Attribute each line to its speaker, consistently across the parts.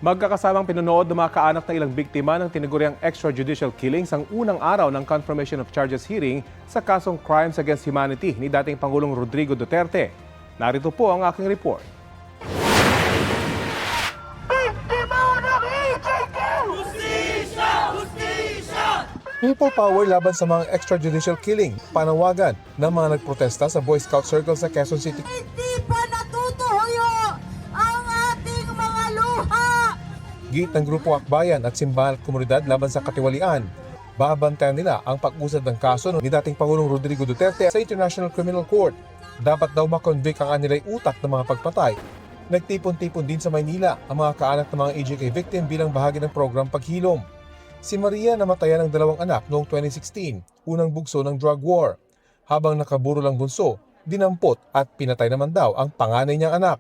Speaker 1: Magkakasamang pinunood ng mga kaanak ng ilang biktima ng tinaguriang extrajudicial killings ang unang araw ng confirmation of charges hearing sa kasong Crimes Against Humanity ni dating Pangulong Rodrigo Duterte. Narito po ang aking report. People power laban sa mga extrajudicial killing, panawagan ng mga nagprotesta sa Boy Scout Circle sa Quezon City.
Speaker 2: Hindi pa natutuyo ang ating mga luha!
Speaker 1: Giit ng Grupo Akbayan at simbahan at komunidad laban sa katiwalian. Babantayan nila ang pag-usad ng kaso ni dating Pangulong Rodrigo Duterte sa International Criminal Court. Dapat daw makonvict ang anilay utak ng mga pagpatay. Nagtipon-tipon din sa Maynila ang mga kaanak ng mga EJK victim bilang bahagi ng program Paghilom. Si Maria namatayan ng 2 anak noong 2016, unang bugso ng drug war. Habang nakaburo lang bunso, dinampot at pinatay naman daw ang panganay niyang anak.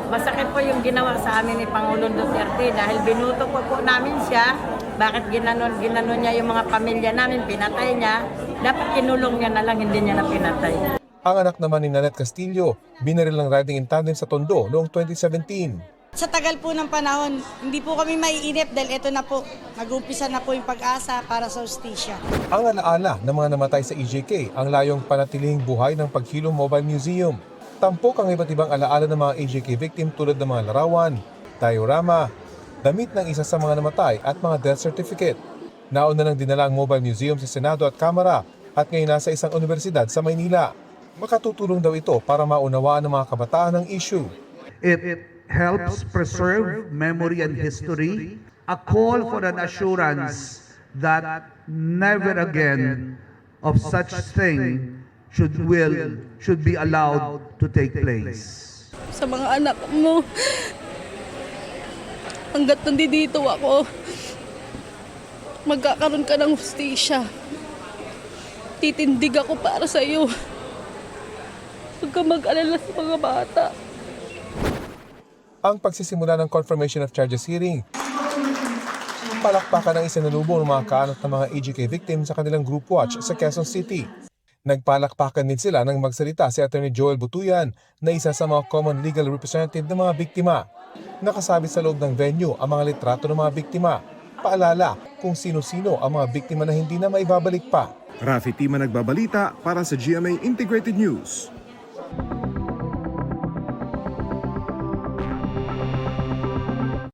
Speaker 3: Masakit po yung ginawa sa amin ni Pangulong Duterte dahil binuto po namin siya. Bakit ginanon niya yung mga pamilya namin, pinatay niya. Dapat kinulong niya na lang, hindi niya na pinatay.
Speaker 1: Ang anak naman ni Nanette Castillo, binaril ng riding in tandem sa Tondo noong 2017.
Speaker 4: Sa tagal po ng panahon, hindi po kami maiinip dahil ito na po, mag-umpisa na po yung pag-asa para sa hustisya.
Speaker 1: Ang alaala ng mga namatay sa EJK ang layong panatilihing buhay ng Paghilom Mobile Museum. Tampok ang iba't ibang alaala ng mga EJK victim tulad ng mga larawan, diorama, damit ng isa sa mga namatay at mga death certificate. Nauna nang dinala ang Mobile Museum sa Senado at Kamara at ngayon nasa isang universidad sa Maynila. Makatutulong daw ito para maunawaan ng mga kabataan ang issue.
Speaker 5: It helps preserve memory and history, a call for an assurance that never again of such thing should be allowed to take place.
Speaker 6: Sa mga anak mo, hanggat nandito ako, magkakaroon ka ng hustisya. Titindig ako para sa iyo. Huwag ka mag-alala sa mga bata.
Speaker 1: Ang pagsisimula ng confirmation of charges hearing, palakpakan ng isinalubong ng mga kaanak ng mga EJK victim sa kanilang group watch sa Quezon City. Nagpalakpakan din sila nang magsalita si Attorney Joel Butuyan na isa sa mga common legal representative ng mga biktima. Nakasabit sa loob ng venue ang mga litrato ng mga biktima. Paalala kung sino-sino ang mga biktima na hindi na maibabalik pa.
Speaker 7: Rafi Tima nagbabalita para sa GMA Integrated News.